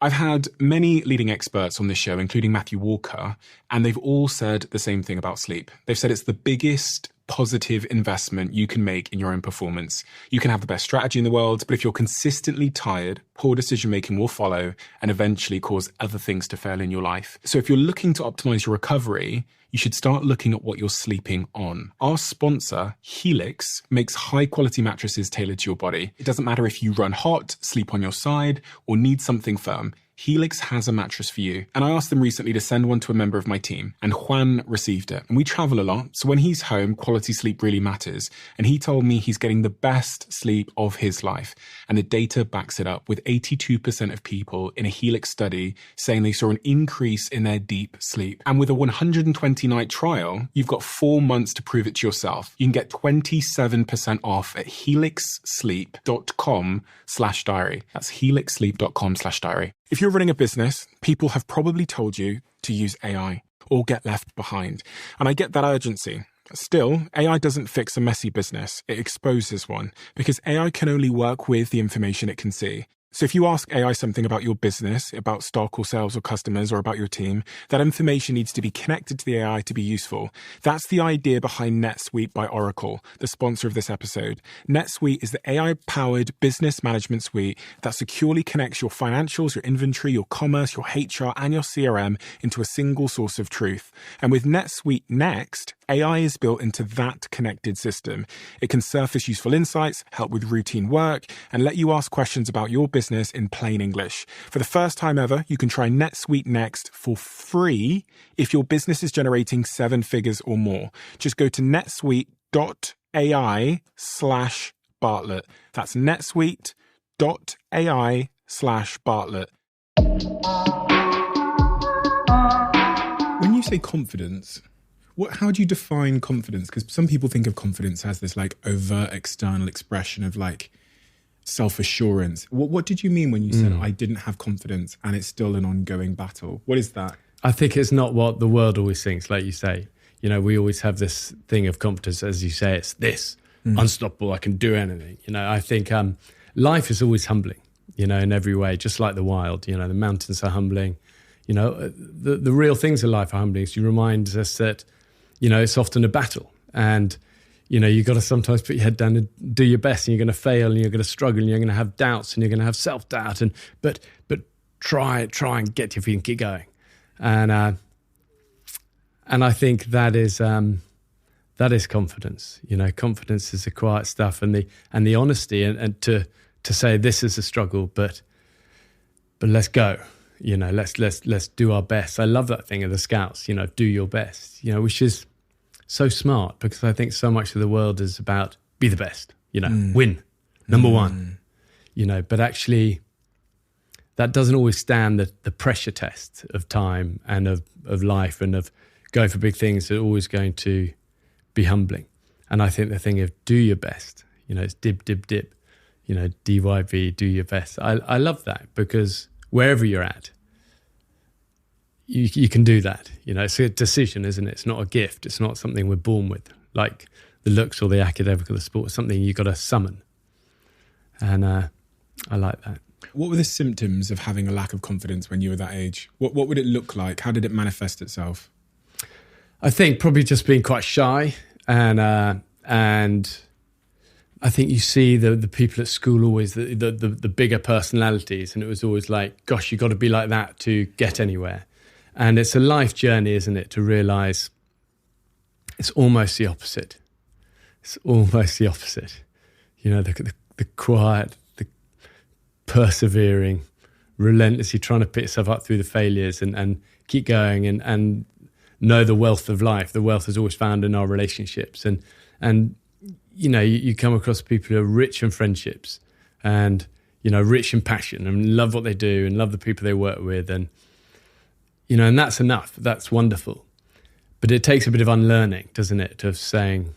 I've had many leading experts on this show, including Matthew Walker, and they've all said the same thing about sleep. They've said it's the biggest positive investment you can make in your own performance. You can have the best strategy in the world, but if you're consistently tired, poor decision-making will follow and eventually cause other things to fail in your life. So if you're looking to optimize your recovery, you should start looking at what you're sleeping on. Our sponsor, Helix, makes high-quality mattresses tailored to your body. It doesn't matter if you run hot, sleep on your side, or need something firm. Helix has a mattress for you. And I asked them recently to send one to a member of my team, and Juan received it. And we travel a lot, so when he's home, quality sleep really matters. And he told me he's getting the best sleep of his life. And the data backs it up, with 82% of people in a Helix study saying they saw an increase in their deep sleep. And with a 120-night trial, you've got 4 months to prove it to yourself. You can get 27% off at helixsleep.com/diary. That's helixsleep.com/diary. If you're running a business, people have probably told you to use AI or get left behind. And I get that urgency. Still, AI doesn't fix a messy business. It exposes one, because AI can only work with the information it can see. So if you ask AI something about your business, about stock or sales or customers or about your team, that information needs to be connected to the AI to be useful. That's the idea behind NetSuite by Oracle, the sponsor of this episode. NetSuite is the AI-powered business management suite that securely connects your financials, your inventory, your commerce, your HR, and your CRM into a single source of truth. And with NetSuite Next, AI is built into that connected system. It can surface useful insights, help with routine work, and let you ask questions about your business in plain English. For the first time ever, you can try NetSuite Next for free if your business is generating 7 figures or more. Just go to netsuite.ai/Bartlett. That's netsuite.ai/Bartlett. When you say confidence, how do you define confidence? Because some people think of confidence as this like overt external expression of like self-assurance. What did you mean when you said I didn't have confidence and it's still an ongoing battle? What is that? I think it's not what the world always thinks, like you say. You know, we always have this thing of confidence, as you say, it's this, unstoppable, I can do anything. You know, I think life is always humbling, you know, in every way, just like the wild. You know, the mountains are humbling. You know, the real things in life are humbling. So you remind us that, you know, it's often a battle, and, you know, you've got to sometimes put your head down and do your best, and you're going to fail, and you're going to struggle, and you're going to have doubts, and you're going to have self-doubt, but try and get your feet and keep going. And I think that is confidence. You know, confidence is the quiet stuff and the honesty, and to say this is a struggle, but let's go. You know, let's do our best. I love that thing of the Scouts, you know, do your best, you know, which is so smart, because I think so much of the world is about be the best, you know, win, number one, you know, but actually that doesn't always stand the pressure test of time and of life and of going for big things. Are always going to be humbling. And I think the thing of do your best, you know, it's dib, you know, DYB, do your best. I love that, because wherever you're at, you can do that. You know, it's a decision, isn't it? It's not a gift. It's not something we're born with, like the looks or the academic or the sport. It's something you've got to summon. And I like that. What were the symptoms of having a lack of confidence when you were that age? What would it look like? How did it manifest itself? I think probably just being quite shy, and I think you see the people at school always the bigger personalities, and it was always like, gosh, you've got to be like that to get anywhere. And it's a life journey, isn't it, to realise it's almost the opposite. It's almost the opposite. You know, the quiet, the persevering, relentlessly trying to pick yourself up through the failures and keep going and know the wealth of life. The wealth is always found in our relationships. And you know, you come across people who are rich in friendships and, you know, rich in passion and love what they do and love the people they work with. And, you know, and that's enough. That's wonderful. But it takes a bit of unlearning, doesn't it? Of saying,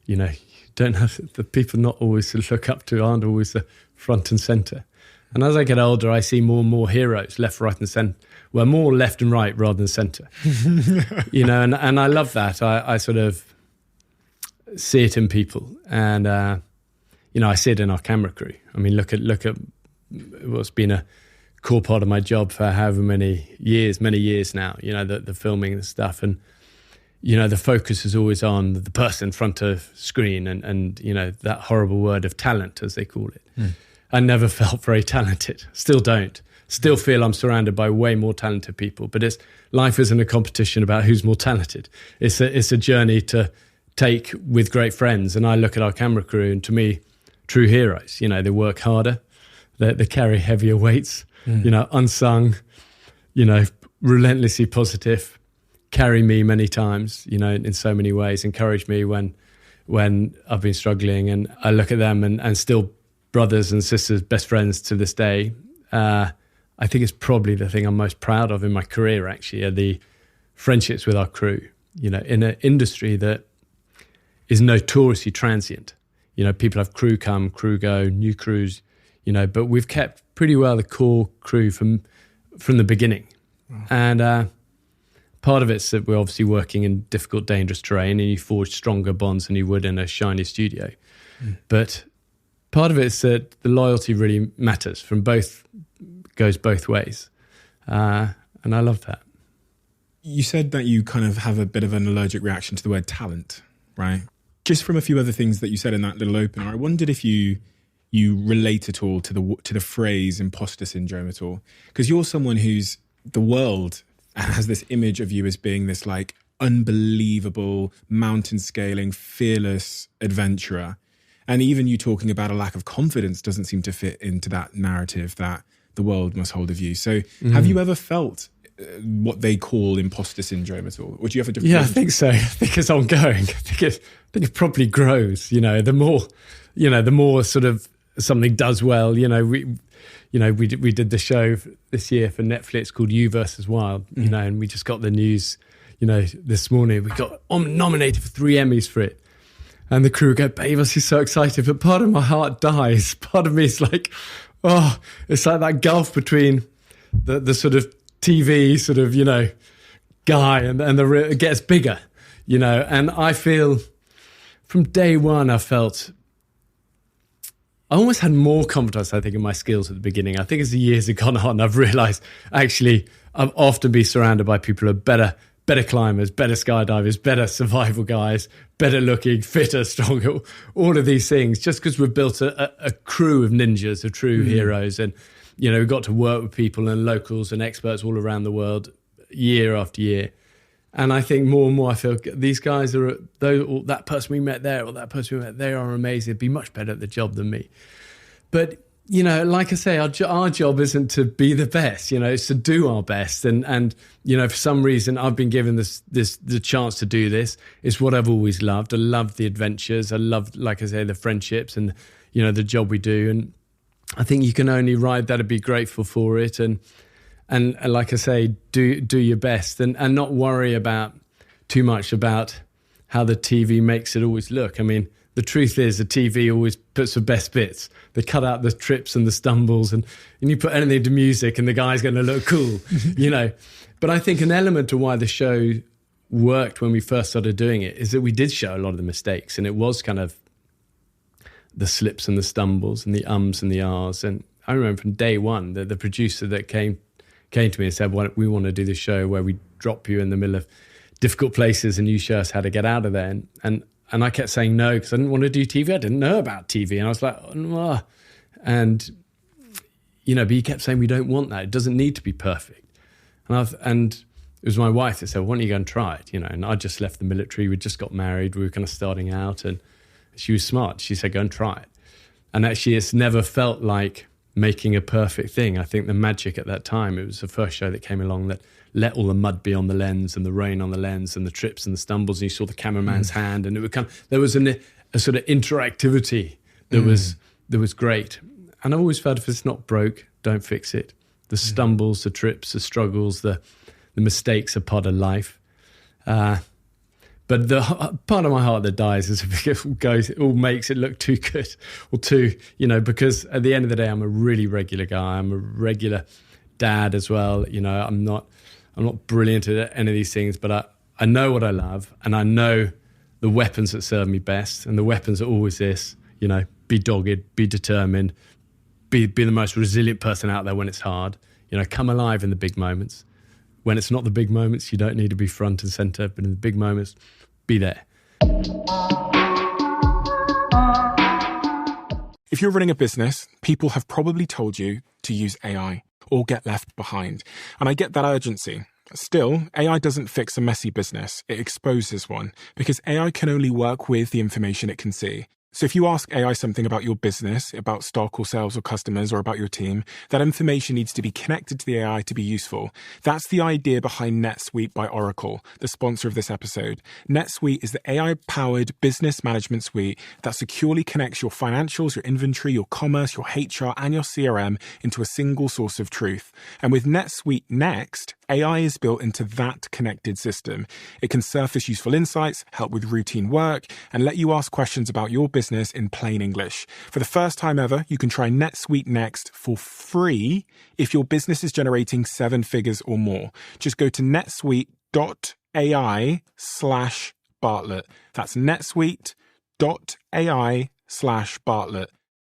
you know, you don't have the people not always to look up to aren't always the front and centre. And as I get older, I see more and more heroes, left, right and centre. Well, more left and right rather than centre. You know, and I love that. I sort of see it in people. And, you know, I see it in our camera crew. I mean, look at what's been a core part of my job for however many years now, the filming and stuff. And, the focus is always on the person in front of screen and that horrible word of talent, as they call it. I never felt very talented, still don't. Still feel I'm surrounded by way more talented people, but life isn't a competition about who's more talented. It's a journey to take with great friends. And I look at our camera crew, and to me, true heroes. They work harder, they carry heavier weights. Unsung, relentlessly positive, carry me many times. In so many ways, encourage me when I've been struggling. And I look at them and still brothers and sisters, best friends to this day. I think it's probably the thing I'm most proud of in my career, actually, are the friendships with our crew, in an industry that is notoriously transient. People have crew come, crew go, new crews, but we've kept pretty well the core crew from the beginning. Wow. And part of it's that we're obviously working in difficult, dangerous terrain, and you forge stronger bonds than you would in a shiny studio. But part of it's that the loyalty really matters goes both ways. And I love that. You said that you kind of have a bit of an allergic reaction to the word talent, right? Just from a few other things that you said in that little opener, I wondered if you relate at all to the phrase imposter syndrome at all. Because you're someone who's, the world has this image of you as being this like unbelievable, mountain scaling, fearless adventurer. And even you talking about a lack of confidence doesn't seem to fit into that narrative that the world must hold of you. So have you ever felt what they call imposter syndrome at all? Or do you have a different? Yeah, I think so. I think it's ongoing. I think it probably grows, the more sort of something does well, we did the show this year for Netflix called You versus Wild, and we just got the news, this morning we got nominated for 3 Emmys for it. And the crew go, babe, I'm so excited. But part of my heart dies. Part of me is like, oh, it's like that gulf between the sort of TV sort of, guy and it gets bigger, And I feel from day one, I almost had more confidence, I think, in my skills at the beginning. I think as the years have gone on, I've realised actually I've often been surrounded by people who are better climbers, better skydivers, better survival guys, better looking, fitter, stronger, all of these things, just because we've built a crew of ninjas, of true heroes. And, we've got to work with people and locals and experts all around the world year after year. And I think more and more I feel these guys or that person we met there or that person we met, they are amazing. They'd be much better at the job than me. But, like I say, our job isn't to be the best, it's to do our best. And for some reason, I've been given the chance to do this. It's what I've always loved. I love the adventures. I love, like I say, the friendships and, the job we do. And I think you can only ride that and be grateful for it. And like I say, do your best and not worry too much about how the TV makes it always look. I mean, the truth is the TV always puts the best bits. They cut out the trips and the stumbles and you put anything to music and the guy's going to look cool, But I think an element of why the show worked when we first started doing it is that we did show a lot of the mistakes, and it was kind of the slips and the stumbles and the ums and the ahs. And I remember from day one, the producer that came to me and said, well, we want to do this show where we drop you in the middle of difficult places and you show us how to get out of there. And I kept saying no because I didn't want to do TV. I didn't know about TV. And I was like, oh. And, but he kept saying, we don't want that. It doesn't need to be perfect. And it was my wife that said, why don't you go and try it? And I just left the military. We just got married. We were kind of starting out. And she was smart. She said, go and try it. And actually, it's never felt like making a perfect thing. I think the magic at that time, it was the first show that came along that let all the mud be on the lens and the rain on the lens and the trips and the stumbles, and you saw the cameraman's hand, and it would come. There was a sort of interactivity that was great. And I've always felt if it's not broke, don't fix it. The stumbles, the trips, the struggles, the mistakes are part of life. But the part of my heart that dies is if it all makes it look too good or too, because at the end of the day, I'm a really regular guy. I'm a regular dad as well. I'm not brilliant at any of these things, but I know what I love, and I know the weapons that serve me best. And the weapons are always this, be dogged, be determined, be the most resilient person out there when it's hard. come alive in the big moments. When it's not the big moments, you don't need to be front and center, but in the big moments, be there. If you're running a business, people have probably told you to use AI or get left behind. And I get that urgency. Still, AI doesn't fix a messy business, it exposes one, because AI can only work with the information it can see. So if you ask AI something about your business, about stock or sales or customers or about your team, that information needs to be connected to the AI to be useful. That's the idea behind NetSuite by Oracle, the sponsor of this episode. NetSuite is the AI-powered business management suite that securely connects your financials, your inventory, your commerce, your HR, and your CRM into a single source of truth. And with NetSuite Next, AI is built into that connected system. It can surface useful insights, help with routine work, and let you ask questions about your business in plain English. For the first time ever, you can try NetSuite Next for free if your business is generating 7 figures or more. Just go to netsuite.ai/Bartlett. That's netsuite.ai/Bartlett.